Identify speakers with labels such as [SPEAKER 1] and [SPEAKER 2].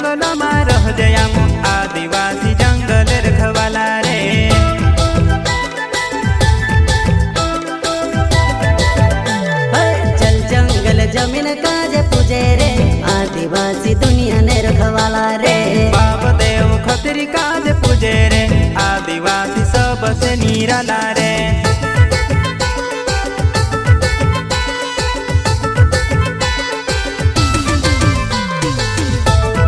[SPEAKER 1] जंगलમાં રહજે આમ आदिवासी जंगल रखवाला रे।
[SPEAKER 2] चल जंगल जमीन काजे पूजे रे आदिवासी दुनिया ने रखवाला रे।
[SPEAKER 1] बाप देव खतरी काजे पूजे रे आदिवासी सबसे निराला रे।